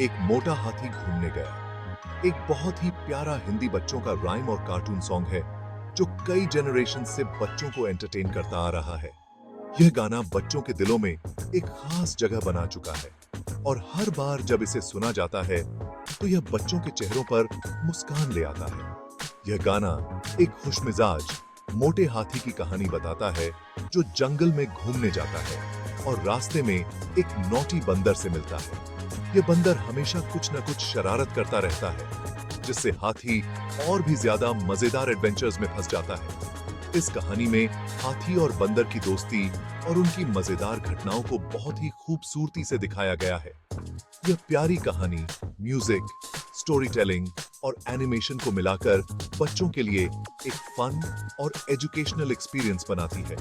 एक मोटा हाथी घूमने गया। एक बहुत ही प्यारा हिंदी बच्चों का राइम और कार्टून सॉन्ग है जो कई जनरेशन से बच्चों को एंटरटेन करता आ रहा है। यह गाना बच्चों के दिलों में एक खास जगह बना चुका है और हर बार जब इसे सुना जाता है तो यह बच्चों के चेहरों पर मुस्कान ले आता है। यह गाना एक खुशमिजाज मोटे हाथी की कहानी बताता है जो जंगल में घूमने जाता है और रास्ते में एक नॉटी बंदर से मिलता है। यह बंदर हमेशा कुछ न कुछ शरारत करता रहता है जिससे हाथी और भी ज्यादा मजेदार एडवेंचर्स में फंस जाता है। इस कहानी में हाथी और बंदर की दोस्ती और उनकी मजेदार घटनाओं को बहुत ही खूबसूरती से दिखाया गया है। यह प्यारी कहानी म्यूजिक, स्टोरी टेलिंग और एनिमेशन को मिलाकर बच्चों के लिए एक फन और एजुकेशनल एक्सपीरियंस बनाती है।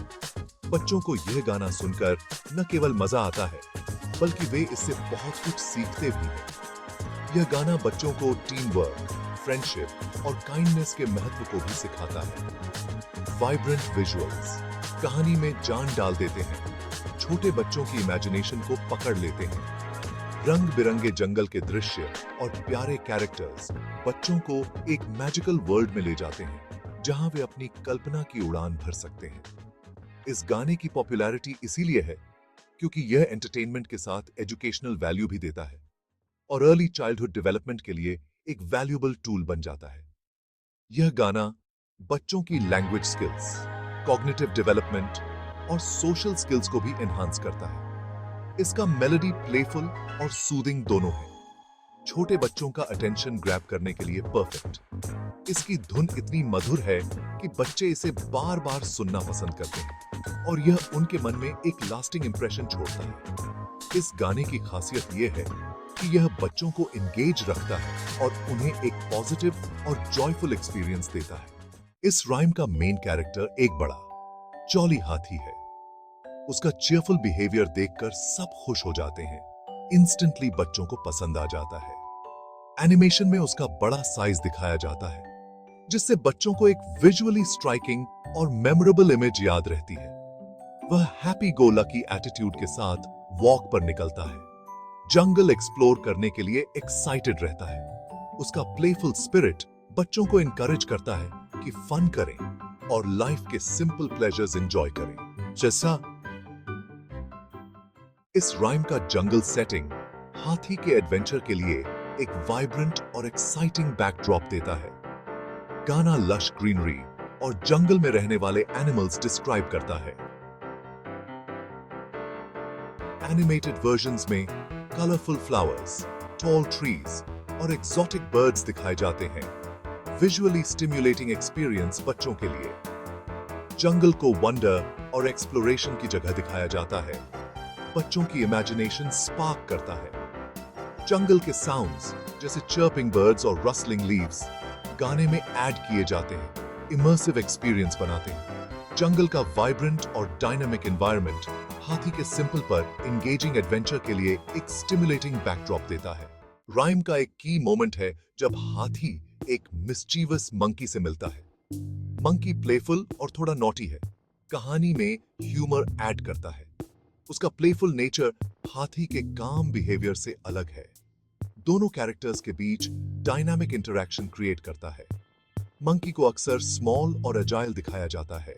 बच्चों को यह गाना सुनकर न केवल मजा आता है बल्कि वे इससे बहुत कुछ सीखते भी हैं। यह गाना बच्चों को टीम वर्क, फ्रेंडशिप और काइंडनेस के महत्व को भी सिखाता है। वाइब्रेंट विजुअल्स कहानी में जान डाल देते हैं, छोटे बच्चों की इमेजिनेशन को पकड़ लेते हैं। रंग बिरंगे जंगल के दृश्य और प्यारे कैरेक्टर्स बच्चों को एक मैजिकल वर्ल्ड में ले जाते हैं जहां वे अपनी कल्पना की उड़ान भर सकते हैं। इस गाने की पॉपुलैरिटी इसीलिए है क्योंकि यह एंटरटेनमेंट के साथ एजुकेशनल वैल्यू भी देता है और अर्ली चाइल्डहुड डेवलपमेंट के लिए एक वैल्यूएबल टूल बन जाता है। यह गाना बच्चों की लैंग्वेज स्किल्स, कॉग्निटिव डेवलपमेंट और सोशल स्किल्स को भी एनहांस करता है। इसका मेलोडी प्लेफुल और सूदिंग दोनों है, छोटे बच्चों का अटेंशन ग्रैब करने के लिए परफेक्ट। इसकी धुन इतनी मधुर है कि बच्चे इसे बार बार सुनना पसंद करते हैं और यह उनके मन में एक लास्टिंग इंप्रेशन छोड़ता है। इस गाने की खासियत यह है कि यह बच्चों को एंगेज रखता है और उन्हें एक पॉजिटिव और जॉयफुल एक्सपीरियंस देता है। इस राइम का मेन कैरेक्टर एक बड़ा जॉली हाथी है। उसका चीयरफुल बिहेवियर देखकर सब खुश हो जाते हैं। इंस्टेंटली बच्चों को पसंद आ जाता है। एनिमेशन में उसका बड़ा साइज दिखाया जाता है जिससे बच्चों को एक विजुअली स्ट्राइकिंग और मेमोरेबल इमेज याद रहती है। वह हैप्पी गो लकी एटीट्यूड के साथ वॉक पर निकलता है, जंगल एक्सप्लोर करने के लिए एक्साइटेड रहता है। उसका प्लेफुल स्पिरिट बच्चों को इनकरेज करता है कि फन करें और लाइफ के सिंपल प्लेजर्स एंजॉय करें। जैसा इस राइम का जंगल सेटिंग हाथी के एडवेंचर के लिए एक वाइब्रेंट और एक्साइटिंग बैकड्रॉप देता है। गाना लश ग्रीनरी और जंगल में रहने वाले एनिमल्स डिस्क्राइब करता है। एनिमेटेड वर्जन्स में कलरफुल फ्लावर्स, टॉल ट्रीज और एक्सोटिक बर्ड्स दिखाए जाते हैं। विजुअली स्टिम्युलेटिंग एक्सपीरियंस बच्चों के लिए। जंगल को वंडर और एक्सप्लोरेशन की जगह दिखाया जाता है। बच्चों की इमेजिनेशन स्पार्क करता है। जंगल के साउंड्स जैसे चर्पिंग बर्ड्स और रसलिंग लीव्स गाने में ऐड किए जाते हैं, इमर्सिव एक्सपीरियंस बनाते हैं। जंगल का वाइब्रेंट और डायनामिक एनवायरनमेंट हाथी के सिंपल पर एंगेजिंग एडवेंचर के लिए एक स्टिमुलेटिंग बैकड्रॉप देता है। राइम का एक की मोमेंट है जब हाथी एक मिस्चीवस मंकी से मिलता है। मंकी प्लेफुल और थोड़ा नॉटी है, कहानी में ह्यूमर ऐड करता है। उसका प्लेफुल नेचर हाथी के काम बिहेवियर से अलग है। दोनों कैरेक्टर्स के बीच डायनामिक इंटरैक्शन क्रिएट करता है। मंकी को अक्सर स्मॉल और अजाइल दिखाया जाता है,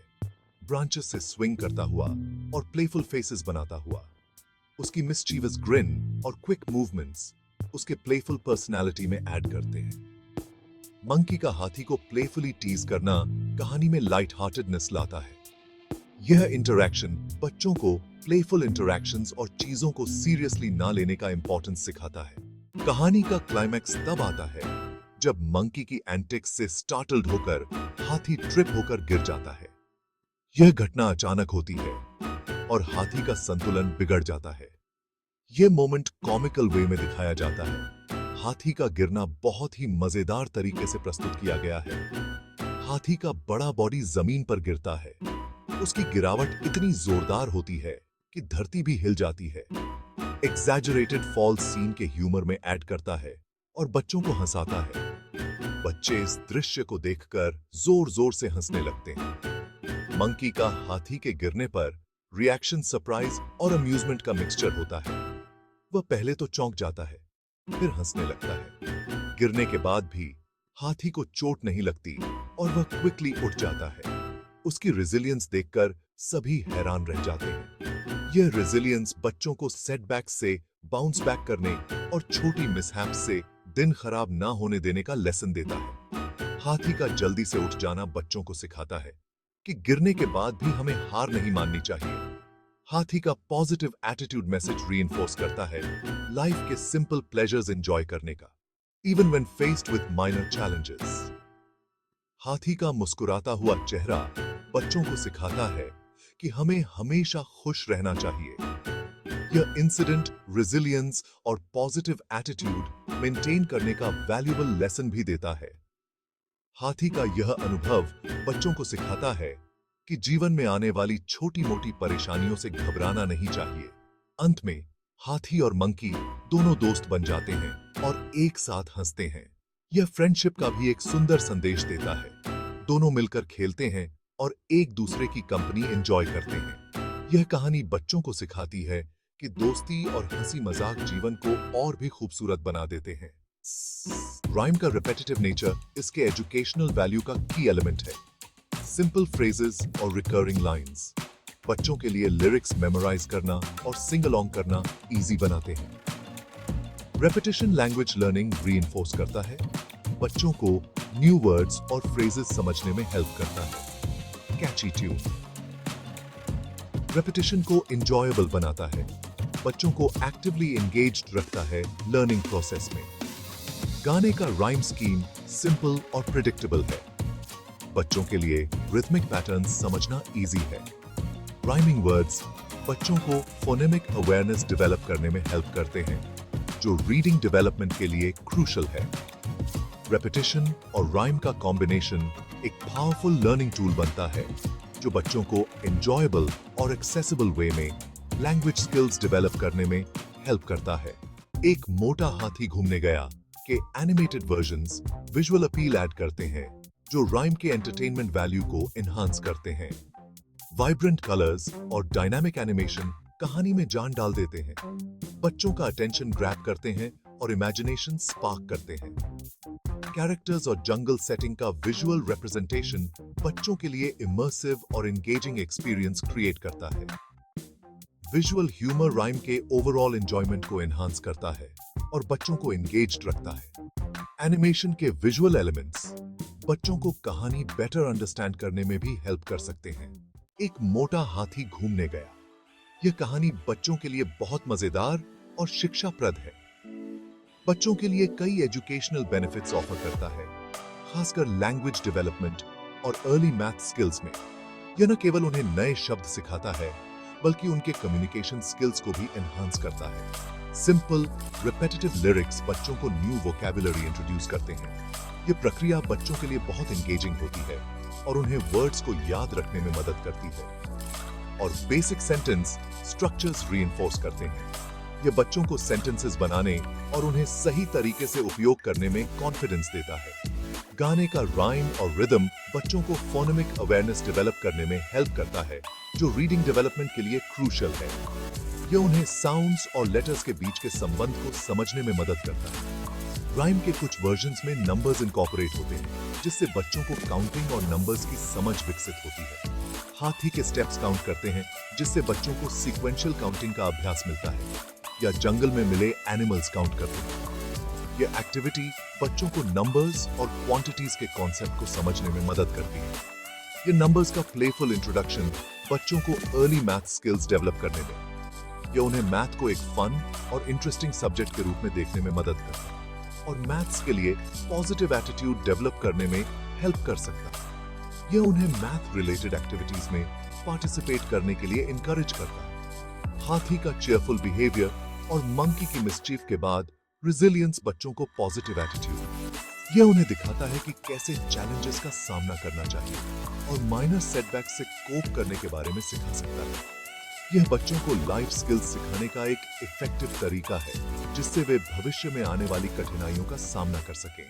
ब्रांचेस से स्विंग करता हुआ और प्लेफुल फेसेस बनाता हुआ। उसकी मिस्चीवस ग्रिन और क्विक मूवमेंट्स उसके प्लेफुल पर्सनालिटी में ऐड करते हैं। मंकी का हाथी को प्लेफुली टीज करना कहानी में लाइट हार्टेडनेस लाता है। यह इंटरैक्शन बच्चों को प्लेफुल इंटरैक्शंस और चीजों को सीरियसली ना लेने का इंपॉर्टेंस सिखाता है। कहानी का क्लाइमैक्स तब आता है जब मंकी की एंटिक्स से स्टार्टल्ड होकर हाथी ट्रिप होकर गिर जाता है। यह घटना अचानक होती है और हाथी का संतुलन बिगड़ जाता है। यह मोमेंट कॉमिकल वे में दिखाया जाता है। हाथी का गिरना बहुत ही मजेदार तरीके से प्रस्तुत किया गया है। हाथी का बड़ा बॉडी जमीन पर गिरता है। उसकी गिरावट इतनी जोरदार होती है कि धरती भी हिल जाती है। एग्जैजरेटेड फॉल सीन के ह्यूमर में ऐड करता है और बच्चों को हंसाता है। बच्चे इस दृश्य को देखकर जोर जोर से हंसने लगते हैं। मंकी का हाथी के गिरने पर रिएक्शन सरप्राइज और अम्यूजमेंट का मिक्सचर होता है। वह पहले तो चौंक जाता है, फिर हंसने लगता है। गिरने के बाद भी हाथी को चोट नहीं लगती और वह क्विकली उठ जाता है। उसकी रेजिलियंस देखकर सभी हैरान रह जाते हैं। यह रेजिलियंस बच्चों को सेटबैक से बाउंस बैक करने और छोटी मिसहैप से दिन खराब ना होने देने का लेसन देता है। हाथी का जल्दी से उठ जाना बच्चों को सिखाता है कि गिरने के बाद भी हमें हार नहीं माननी चाहिए। हाथी का पॉजिटिव एटीट्यूड मैसेज रीइंफोर्स करता है लाइफ के सिंपल प्लेजर्स एंजॉय करने का, even when faced with minor challenges. हाथी का मुस्कुराता हुआ चेहरा बच्चों को सिखाता है कि हमें हमेशा खुश रहना चाहिए। यह इंसिडेंट रेजिलियंस और पॉजिटिव एटीट्यूड मेंटेन करने का वैल्यूएबल लेसन भी देता है। हाथी का यह अनुभव बच्चों को सिखाता है कि जीवन में आने वाली छोटी मोटी परेशानियों से घबराना नहीं चाहिए। अंत में हाथी और मंकी दोनों दोस्त बन जाते हैं और एक साथ हंसते हैं। यह फ्रेंडशिप का भी एक सुंदर संदेश देता है। दोनों मिलकर खेलते हैं और एक दूसरे की कंपनी एंजॉय करते हैं। यह कहानी बच्चों को सिखाती है कि दोस्ती और हंसी मजाक जीवन को और भी खूबसूरत बना देते हैं। राइम का रिपेटिटिव नेचर इसके एजुकेशनल वैल्यू का की एलिमेंट है। सिंपल फ्रेजेस और रिकरिंग लाइंस बच्चों के लिए लिरिक्स मेमोराइज करना और सिंग अलोंग करना इजी बनाते हैं। रेपिटेशन लैंग्वेज लर्निंग रीइंफोर्स करता है, बच्चों को न्यू वर्ड्स और फ्रेजेस समझने में हेल्प करता है। कैची ट्यून रेपिटेशन को एंजॉयबल बनाता है, बच्चों को एक्टिवली एंगेज्ड रखता है लर्निंग प्रोसेस में। गाने का राइम स्कीम सिंपल और प्रिडिक्टेबल है, बच्चों के लिए रिथमिक पैटर्न्स समझना इजी है। राइमिंग वर्ड्स बच्चों को फोनेमिक अवेयरनेस डेवलप करने में हेल्प करते हैं, जो रीडिंग डेवलपमेंट के लिए क्रूशल है। रेपिटेशन और राइम का कॉम्बिनेशन एक पावरफुल लर्निंग टूल बनता है, जो बच्चों को एंजॉयबल और एक्सेसिबल वे में लैंग्वेज स्किल्स डेवलप करने में हेल्प करता है। एक मोटा हाथी घूमने गया के animated versions visual appeal add करते हैं, जो राइम के एंटरटेनमेंट वैल्यू को एनहांस करते हैं। वाइब्रेंट कलर्स और डायनामिक एनिमेशन कहानी में जान डाल देते हैं, बच्चों का अटेंशन ग्रैब करते हैं और इमेजिनेशन स्पार्क करते हैं। कैरेक्टर्स और जंगल सेटिंग का विजुअल रिप्रेजेंटेशन बच्चों के लिए इमर्सिव और एंगेजिंग एक्सपीरियंस क्रिएट करता है। विजुअल ह्यूमर राइम के ओवरऑल एंजॉयमेंट को एनहांस करता है और बच्चों को एंगेज्ड रखता है। एनिमेशन के विजुअल एलिमेंट्स बच्चों को कहानी बेटर अंडरस्टैंड करने में भी हेल्प कर सकते हैं। एक मोटा हाथी घूमने गया, यह कहानी बच्चों के लिए बहुत मजेदार और शिक्षाप्रद है। बच्चों के लिए कई एजुकेशनल बेनिफिट्स ऑफर करता है, खासकर लैंग्वेज डेवलपमेंट और अर्ली मैथ स्किल्स में। यह न केवल उन्हें नए शब्द सिखाता है, बल्कि उनके कम्युनिकेशन स्किल्स को भी एनहांस करता है। सिंपल रिपेटिटिव लिरिक्स बच्चों को न्यू वोकैबुलरी इंट्रोड्यूस करते हैं। यह प्रक्रिया बच्चों के लिए बहुत एंगेजिंग होती है और उन्हें वर्ड्स को याद रखने में मदद करती है। और बेसिक सेंटेंस स्ट्रक्चर्स रीइंफोर्स करते हैं। यह बच्चों को सेंटेंसेस बनाने और उन्हें सही तरीके से उपयोग करने में कॉन्फिडेंस देता है। गाने का राइम और रिदम बच्चों को फोनेमिक अवेयरनेस डेवलप करने में हेल्प करता है, जो रीडिंग डेवलपमेंट के लिए क्रूशियल है। यह उन्हें साउंड्स और लेटर्स के बीच के संबंध को समझने में मदद करता है। राइम के कुछ वर्जन्स में नंबर्स इनकॉर्पोरेट होते हैं, जिससे बच्चों को काउंटिंग और नंबर्स की समझ विकसित होती है। हाथी के स्टेप्स काउंट करते हैं, जिससे बच्चों को सीक्वेंशियल काउंटिंग का अभ्यास मिलता है, या जंगल में मिले एनिमल्स काउंट करते हैं। यह एक्टिविटी बच्चों को नंबर्स और क्वांटिटीज के कॉन्सेप्ट को समझने में मदद करती है। यह नंबर्स का प्लेफुल इंट्रोडक्शन बच्चों को अर्ली मैथ स्किल्स डेवलप करने में, यह उन्हें मैथ को एक फन और इंटरेस्टिंग सब्जेक्ट के रूप में देखने में मदद करता है और मैथ्स के लिए पॉजिटिव एटीट्यूड डेवलप करने में हेल्प कर सकता है। यह उन्हें मैथ रिलेटेड एक्टिविटीज में पार्टिसिपेट करने के लिए इनकरेज करता है। हाथी का चेयरफुल बिहेवियर और मंकी की मिस्चीफ के बाद रिजिलियंस बच्चों को पॉजिटिव एटीट्यूड, यह उन्हें दिखाता है कि कैसे चैलेंजेस का सामना करना चाहिए और माइनर सेटबैक से कोप करने के बारे में सिखा सकता है। यह बच्चों को लाइफ स्किल्स सिखाने का एक इफेक्टिव तरीका है, जिससे वे भविष्य में आने वाली कठिनाइयों का सामना कर सकें।